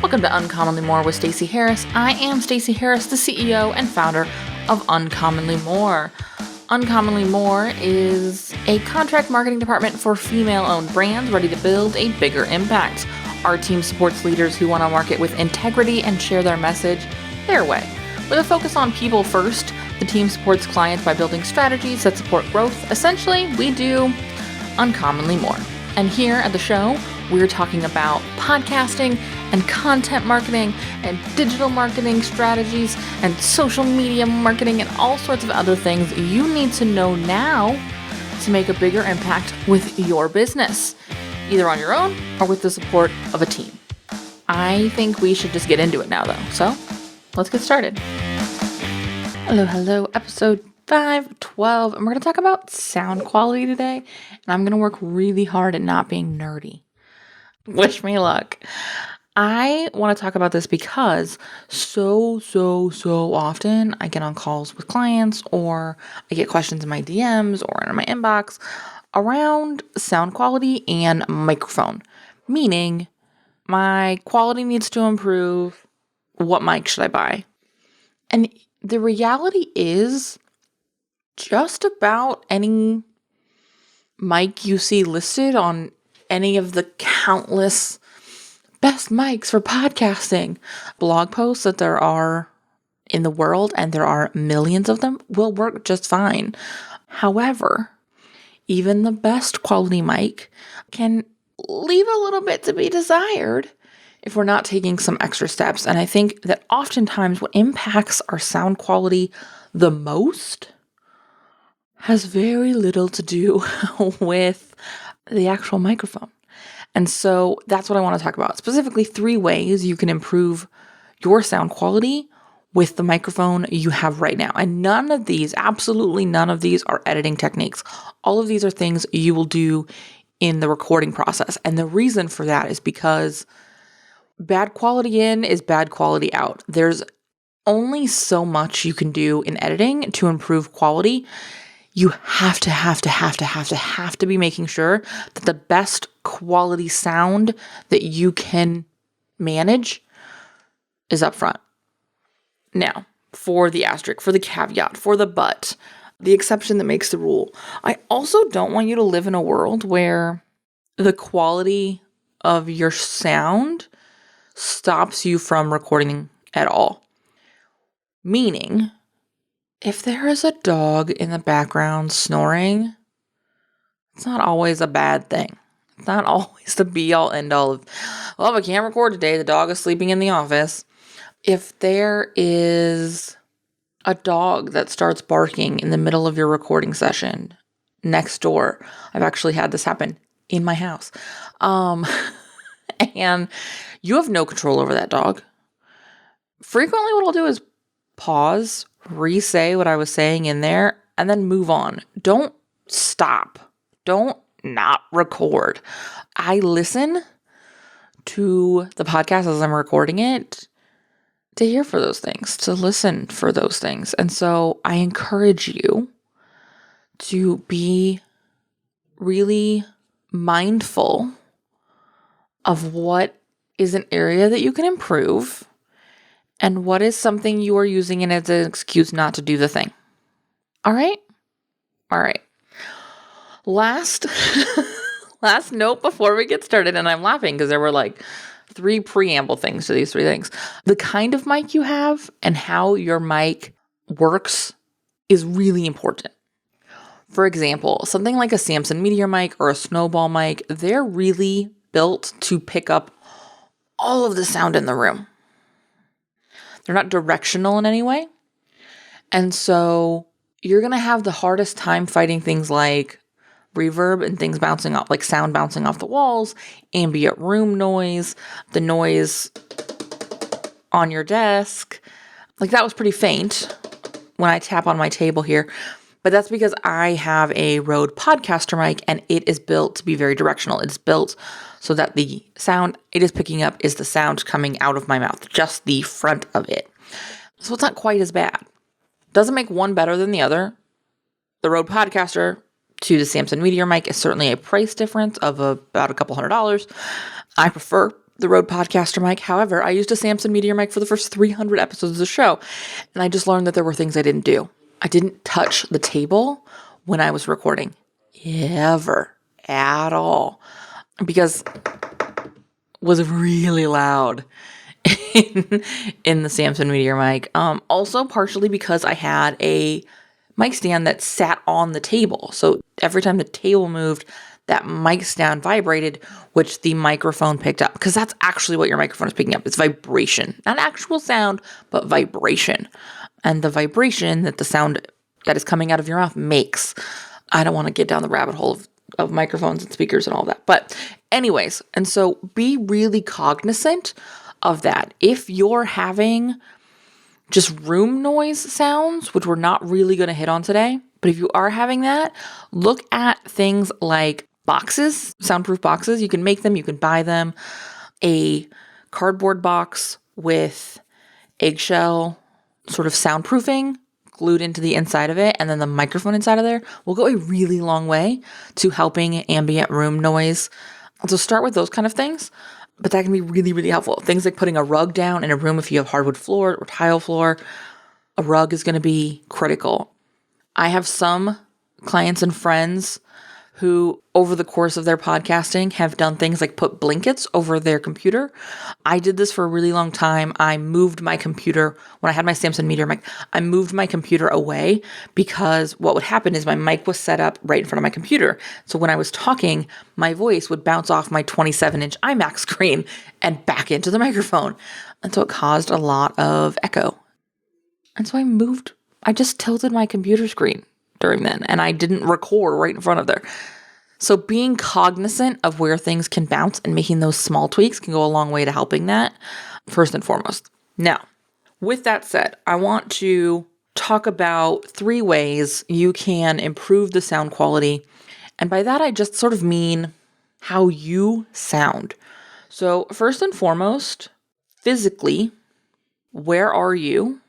Welcome to Uncommonly More with Stacey Harris. I am Stacey Harris, the CEO and founder of Uncommonly More. Uncommonly More is a contract marketing department for female-owned brands ready to build a bigger impact. Our team supports leaders who want to market with integrity and share their message their way. With a focus on people first, the team supports clients by building strategies that support growth. Essentially, we do uncommonly more. And here at the show, we're talking about podcasting and content marketing and digital marketing strategies and social media marketing and all sorts of other things you need to know now to make a bigger impact with your business, either on your own or with the support of a team. I think we should just get into it now though. So let's get started. Hello, episode 512. And we're going to talk about sound quality today. And I'm going to work really hard at not being nerdy. Wish me luck. I want to talk about this because so often I get on calls with clients or I get questions in my DMs or in my inbox around sound quality and microphone, meaning my quality needs to improve. What mic should I buy? And the reality is just about any mic you see listed on any of the countless best mics for podcasting blog posts that there are in the world, and there are millions of them, will work just fine. However, even the best quality mic can leave a little bit to be desired if we're not taking some extra steps. And I think that oftentimes what impacts our sound quality the most has very little to do with the actual microphone. And so that's what I want to talk about. Specifically, 3 ways you can improve your sound quality with the microphone you have right now. And absolutely none of these are editing techniques. All of these are things you will do in the recording process. And the reason for that is because bad quality in is bad quality out. There's only so much you can do in editing to improve quality. You have to be making sure that the best quality sound that you can manage is up front. Now, for the asterisk, for the caveat, for the but, the exception that makes the rule, I also don't want you to live in a world where the quality of your sound stops you from recording at all. Meaning, if there is a dog in the background snoring, it's not always a bad thing. It's not always the be-all, end-all of, well, I can't record today. The dog is sleeping in the office. If there is a dog that starts barking in the middle of your recording session next door, I've actually had this happen in my house, and you have no control over that dog. Frequently what I'll do is pause, re-say what I was saying in there, and then move on. Don't stop. Don't not record. I listen to the podcast as I'm recording it to hear for those things, to listen for those things. And so I encourage you to be really mindful of what is an area that you can improve and what is something you are using it as an excuse not to do the thing. All right? Last note before we get started, and I'm laughing because there were like 3 preamble things to these 3 things. The kind of mic you have and how your mic works is really important. For example, something like a Samson Meteor mic or a Snowball mic, they're really built to pick up all of the sound in the room. They're not directional in any way. And so you're going to have the hardest time fighting things like reverb and things bouncing off, like sound bouncing off the walls, ambient room noise, the noise on your desk. Like that was pretty faint when I tap on my table here. But that's because I have a Rode Podcaster mic and it is built to be very directional. It's built so that the sound it is picking up is the sound coming out of my mouth, just the front of it. So it's not quite as bad. Doesn't make one better than the other. The Rode Podcaster to the Samson Meteor mic is certainly a price difference of about a couple $100. I prefer the Rode Podcaster mic. However, I used a Samson Meteor mic for the first 300 episodes of the show, and I just learned that there were things I didn't do. I didn't touch the table when I was recording, ever, at all, because it was really loud in the Samson Meteor mic. Also, partially because I had a mic stand that sat on the table. So every time the table moved, that mic stand vibrated, which the microphone picked up. Because that's actually what your microphone is picking up. It's vibration. Not actual sound, but vibration. And the vibration that the sound that is coming out of your mouth makes. I don't want to get down the rabbit hole of microphones and speakers and all that. But anyways, and so be really cognizant of that. If you're having just room noise sounds, which we're not really going to hit on today, but if you are having that, look at things like boxes, soundproof boxes. You can make them, you can buy them. A cardboard box with eggshell sort of soundproofing glued into the inside of it, and then the microphone inside of there will go a really long way to helping ambient room noise. So start with those kind of things, but that can be really, really helpful. Things like putting a rug down in a room if you have hardwood floor or tile floor. A rug is going to be critical. I have some clients and friends who, over the course of their podcasting, have done things like put blankets over their computer. I did this for a really long time. I moved my computer, when I had my Samson Meteor mic, I moved my computer away because what would happen is my mic was set up right in front of my computer. So when I was talking, my voice would bounce off my 27-inch iMac screen and back into the microphone. And so it caused a lot of echo. And so I just tilted my computer screen during then, and I didn't record right in front of there. So being cognizant of where things can bounce and making those small tweaks can go a long way to helping that, first and foremost. Now, with that said, I want to talk about 3 ways you can improve the sound quality. And by that, I just sort of mean how you sound. So first and foremost, physically, where are you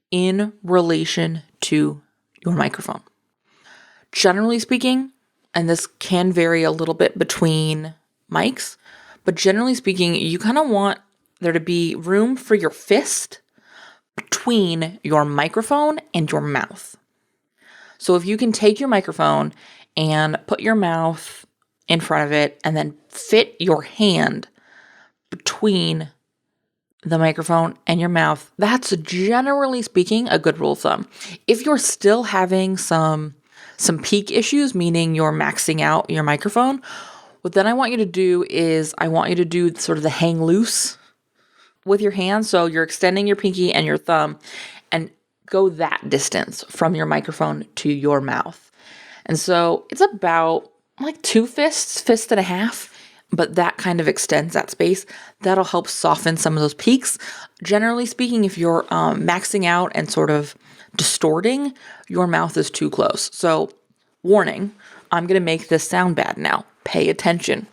in relation to your microphone? Generally speaking, and this can vary a little bit between mics, but generally speaking, you kind of want there to be room for your fist between your microphone and your mouth. So if you can take your microphone and put your mouth in front of it and then fit your hand between the microphone and your mouth, that's generally speaking a good rule of thumb. If you're still having some peak issues, meaning you're maxing out your microphone, what then I want you to do is I want you to do sort of the hang loose with your hand. So you're extending your pinky and your thumb and go that distance from your microphone to your mouth. And so it's about like 2 fists, fist and a half. But that kind of extends that space. That'll help soften some of those peaks. Generally speaking, if you're maxing out and sort of distorting, your mouth is too close. So, warning, I'm going to make this sound bad now. Pay attention.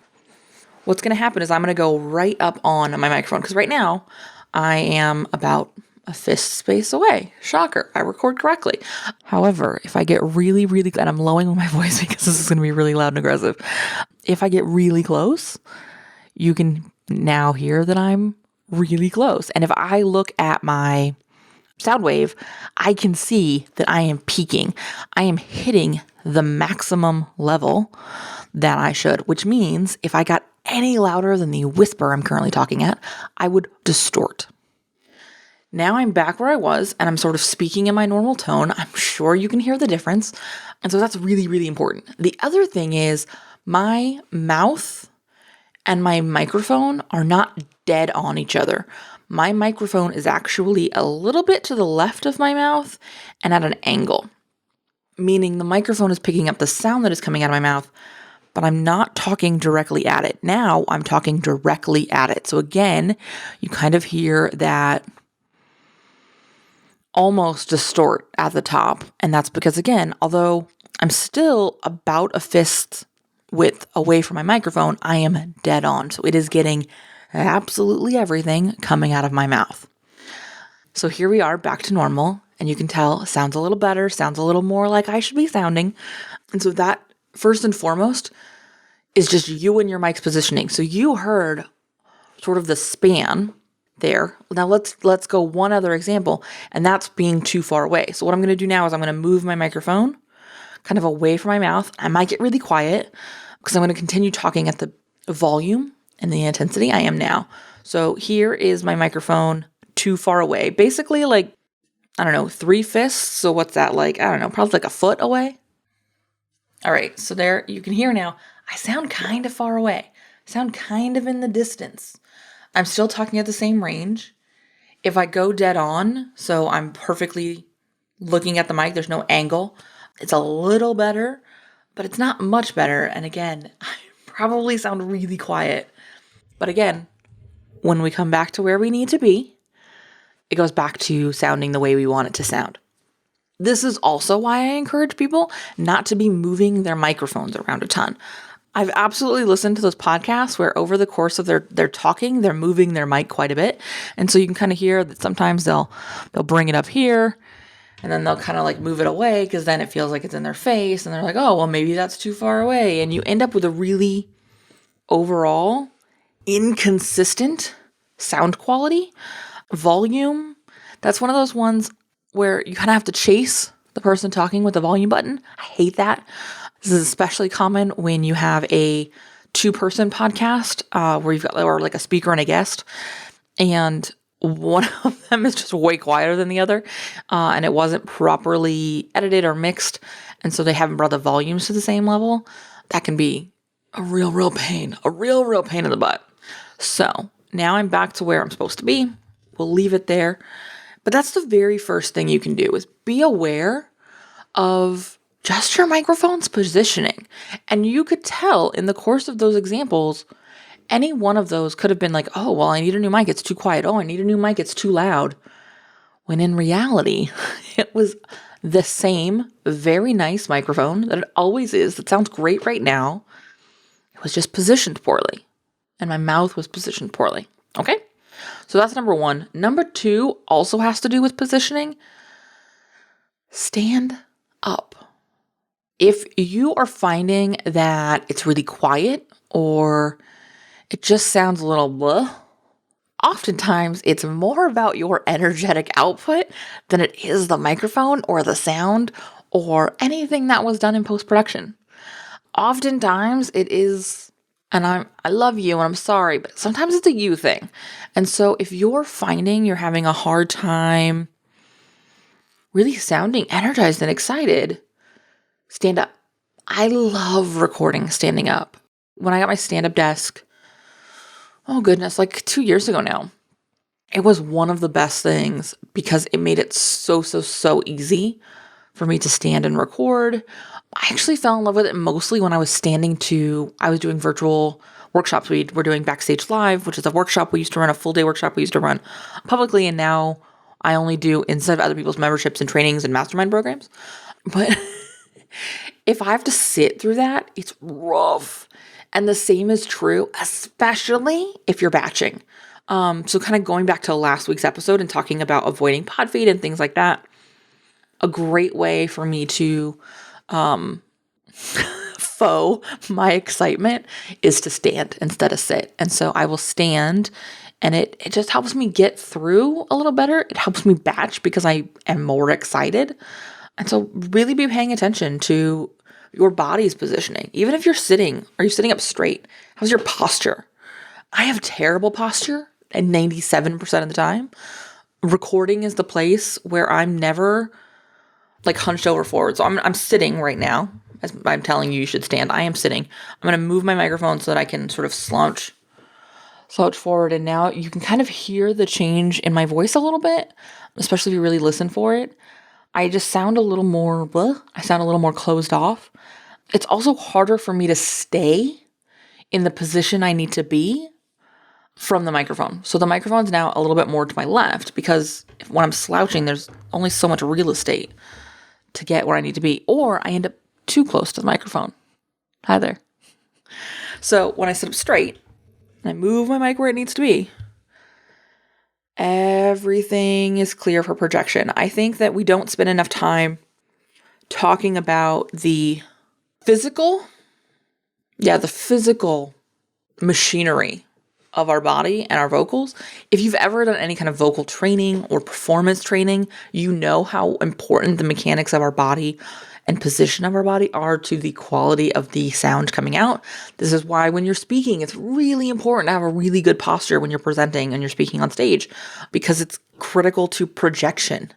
What's going to happen is I'm going to go right up on my microphone because right now I am about a fist space away. Shocker, I record correctly. However, if I get really, really, and I'm lowering my voice because this is going to be really loud and aggressive. If I get really close, you can now hear that I'm really close. And if I look at my sound wave, I can see that I am peaking. I am hitting the maximum level that I should, which means if I got any louder than the whisper I'm currently talking at, I would distort. Now I'm back where I was and I'm sort of speaking in my normal tone. I'm sure you can hear the difference. And so that's really, really important. The other thing is my mouth and my microphone are not dead on each other. My microphone is actually a little bit to the left of my mouth and at an angle, meaning the microphone is picking up the sound that is coming out of my mouth, but I'm not talking directly at it. Now I'm talking directly at it. So again, you kind of hear that almost distort at the top. And that's because, again, although I'm still about a fist width away from my microphone, I am dead on. So it is getting absolutely everything coming out of my mouth. So here we are back to normal. And you can tell sounds a little better, sounds a little more like I should be sounding. And so that, first and foremost, is just you and your mic's positioning. So you heard sort of the span there. Now let's go one other example, and that's being too far away. So what I'm going to do now is I'm going to move my microphone kind of away from my mouth. I might get really quiet because I'm going to continue talking at the volume and the intensity I am now. So here is my microphone too far away. Basically like, I don't know, 3 fists. So what's that like? I don't know, probably like a foot away. All right, so there you can hear now, I sound kind of far away. I sound kind of in the distance. I'm still talking at the same range. If I go dead on, so I'm perfectly looking at the mic, there's no angle, it's a little better, but it's not much better. And again, I probably sound really quiet. But again, when we come back to where we need to be, it goes back to sounding the way we want it to sound. This is also why I encourage people not to be moving their microphones around a ton. I've absolutely listened to those podcasts where over the course of their talking, they're moving their mic quite a bit. And so you can kind of hear that sometimes they'll bring it up here and then they'll kind of like move it away because then it feels like it's in their face and they're like, oh, well, maybe that's too far away. And you end up with a really overall inconsistent sound quality, volume. That's one of those ones where you kind of have to chase the person talking with the volume button. I hate that. This is especially common when you have a 2-person podcast where you've got or like a speaker and a guest, and one of them is just way quieter than the other, and it wasn't properly edited or mixed, and so they haven't brought the volumes to the same level. That can be a real pain, a real pain in the butt. So now I'm back to where I'm supposed to be. We'll leave it there. But that's the very first thing you can do is be aware of just your microphone's positioning. And you could tell in the course of those examples, any one of those could have been like, oh, well, I need a new mic. It's too quiet. Oh, I need a new mic. It's too loud. When in reality, it was the same very nice microphone that it always is. That sounds great right now. It was just positioned poorly. And my mouth was positioned poorly. Okay? So that's number 1. Number 2 also has to do with positioning. Stand up. If you are finding that it's really quiet or it just sounds a little blah, oftentimes it's more about your energetic output than it is the microphone or the sound or anything that was done in post-production. Oftentimes it is, and I love you and I'm sorry, but sometimes it's a you thing. And so if you're finding you're having a hard time really sounding energized and excited, stand up. I love recording standing up. When I got my stand-up desk, oh goodness, like 2 years ago now, it was one of the best things because it made it so easy for me to stand and record. I actually fell in love with it mostly when I was doing virtual workshops. We're doing Backstage Live, which is a workshop we used to run, a full day workshop we used to run publicly. And now I only do inside of other people's memberships and trainings and mastermind programs. But if I have to sit through that, it's rough. And the same is true, especially if you're batching. So kind of going back to last week's episode and talking about avoiding pod fade and things like that. A great way for me to faux my excitement is to stand instead of sit. And so I will stand and it just helps me get through a little better. It helps me batch because I am more excited. And so really be paying attention to your body's positioning. Even if you're sitting, are you sitting up straight? How's your posture? I have terrible posture and 97% of the time. Recording is the place where I'm never like hunched over forward. So I'm sitting right now. As I'm telling you, you should stand. I am sitting. I'm going to move my microphone so that I can sort of slouch forward. And now you can kind of hear the change in my voice a little bit, especially if you really listen for it. I just sound a little more, I sound a little more closed off. It's also harder for me to stay in the position I need to be from the microphone. So the microphone's now a little bit more to my left because when I'm slouching, there's only so much real estate to get where I need to be, or I end up too close to the microphone. Hi there. So when I sit up straight and I move my mic where it needs to be, everything is clear for projection. I think that we don't spend enough time talking about the physical machinery of our body and our vocals. If you've ever done any kind of vocal training or performance training, you know how important the mechanics of our body and position of our body are to the quality of the sound coming out. This is why when you're speaking, it's really important to have a really good posture when you're presenting and you're speaking on stage, because it's critical to projection.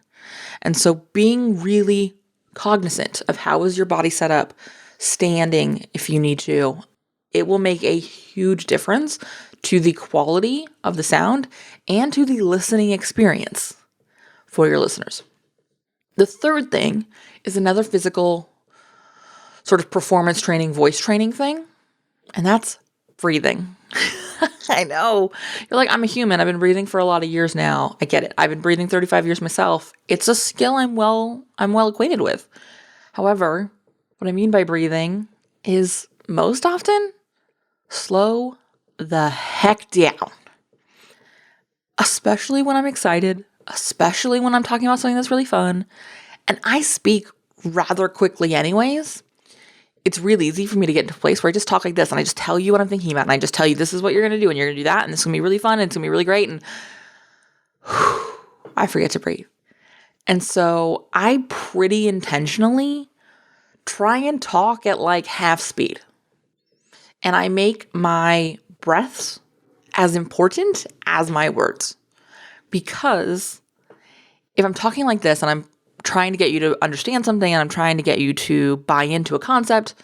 And so being really cognizant of how is your body set up, standing if you need to, it will make a huge difference to the quality of the sound and to the listening experience for your listeners. The third thing is another physical sort of performance training, voice training thing, and that's breathing. I know. You're like, I'm a human. I've been breathing for a lot of years now. I get it. I've been breathing 35 years myself. It's a skill I'm well acquainted with. However, what I mean by breathing is most often slow the heck down. Especially when I'm excited, especially when I'm talking about something that's really fun. And I speak rather quickly anyways. It's really easy for me to get into a place where I just talk like this and I just tell you what I'm thinking about and I just tell you this is what you're going to do and you're going to do that and this is going to be really fun and it's going to be really great and I forget to breathe. And so I pretty intentionally try and talk at like half speed. And I make my breaths as important as my words. Because if I'm talking like this and I'm trying to get you to understand something and I'm trying to get you to buy into a concept,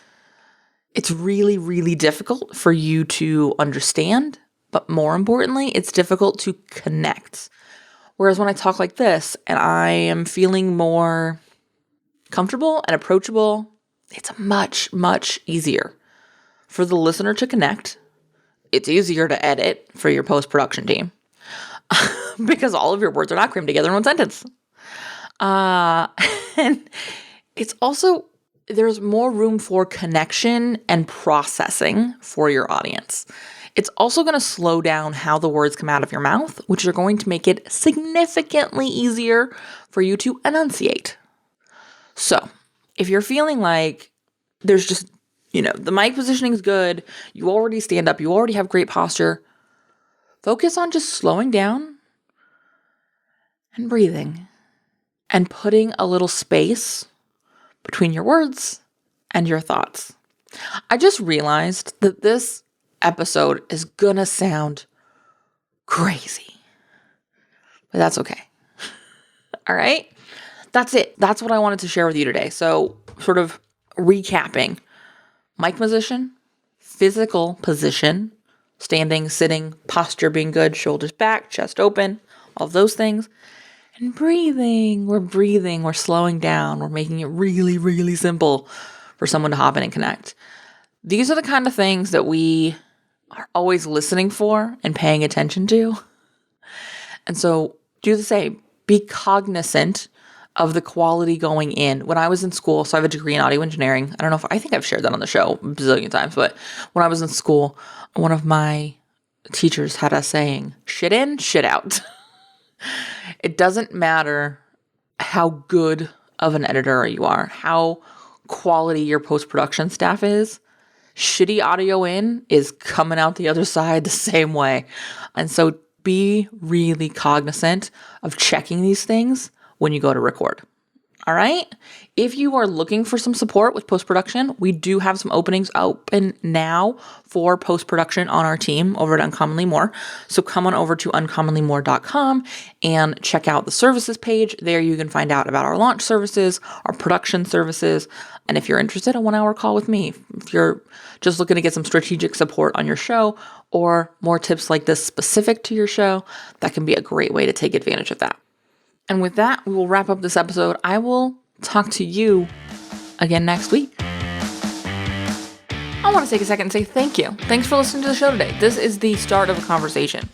it's really, really difficult for you to understand. But more importantly, it's difficult to connect. Whereas when I talk like this and I am feeling more comfortable and approachable, it's much, much easier for the listener to connect. It's easier to edit for your post-production team because all of your words are not crammed together in one sentence. And it's also, there's more room for connection and processing for your audience. It's also going to slow down how the words come out of your mouth, which are going to make it significantly easier for you to enunciate. So if you're feeling like there's just, the mic positioning is good, you already stand up, you already have great posture, focus on just slowing down and breathing and putting a little space between your words and your thoughts. I just realized that this episode is gonna sound crazy, but that's okay. All right? That's it. That's what I wanted to share with you today. So sort of recapping: mic position, physical position, standing, sitting, posture being good, shoulders back, chest open, all of those things. And breathing. We're slowing down. We're making it really, really simple for someone to hop in and connect. These are the kind of things that we are always listening for and paying attention to. And so do the same. Be cognizant of the quality going in. When I was in school, so I have a degree in audio engineering. I think I've shared that on the show a bazillion times, but when I was in school, one of my teachers had us saying, shit in, shit out. It doesn't matter how good of an editor you are, how quality your post-production staff is. Shitty audio in is coming out the other side the same way. And so be really cognizant of checking these things when you go to record. All right? If you are looking for some support with post-production, we do have some openings open now for post-production on our team over at Uncommonly More. So come on over to uncommonlymore.com and check out the services page. There you can find out about our launch services, our production services, and if you're interested, a 1-hour call with me. If you're just looking to get some strategic support on your show or more tips like this specific to your show, that can be a great way to take advantage of that. And with that, we will wrap up this episode. I will talk to you again next week. I want to take a second and say thank you. Thanks for listening to the show today. This is the start of a conversation.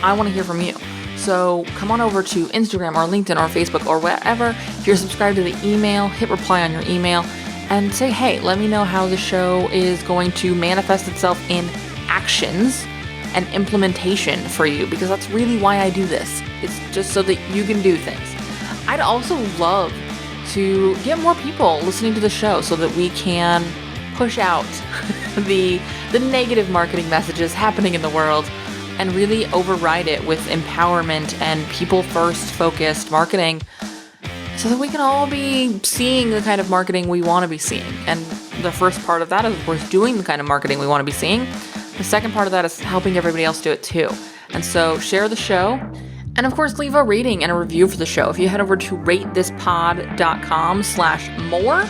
I want to hear from you. So come on over to Instagram or LinkedIn or Facebook or wherever. If you're subscribed to the email, hit reply on your email and say, hey, let me know how the show is going to manifest itself in actions and implementation for you, because that's really why I do this. It's just so that you can do things. I'd also love to get more people listening to the show so that we can push out the negative marketing messages happening in the world and really override it with empowerment and people-first focused marketing so that we can all be seeing the kind of marketing we want to be seeing. And the first part of that is, of course, doing the kind of marketing we want to be seeing. The second part of that is helping everybody else do it too. And so share the show. And of course, leave a rating and a review for the show. If you head over to ratethispod.com/more,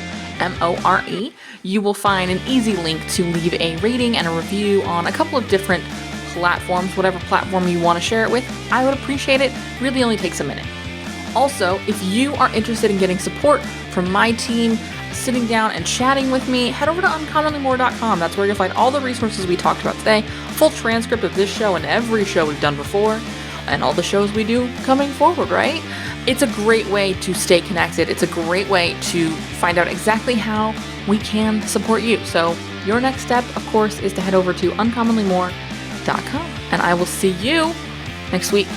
MORE, you will find an easy link to leave a rating and a review on a couple of different platforms, whatever platform you want to share it with. I would appreciate it. Really only takes a minute. Also, if you are interested in getting support from my team, sitting down and chatting with me, head over to uncommonlymore.com. That's where you'll find all the resources we talked about today, full transcript of this show and every show we've done before, and all the shows we do coming forward, right? It's a great way to stay connected. It's a great way to find out exactly how we can support you. So your next step, of course, is to head over to uncommonlymore.com, and I will see you next week.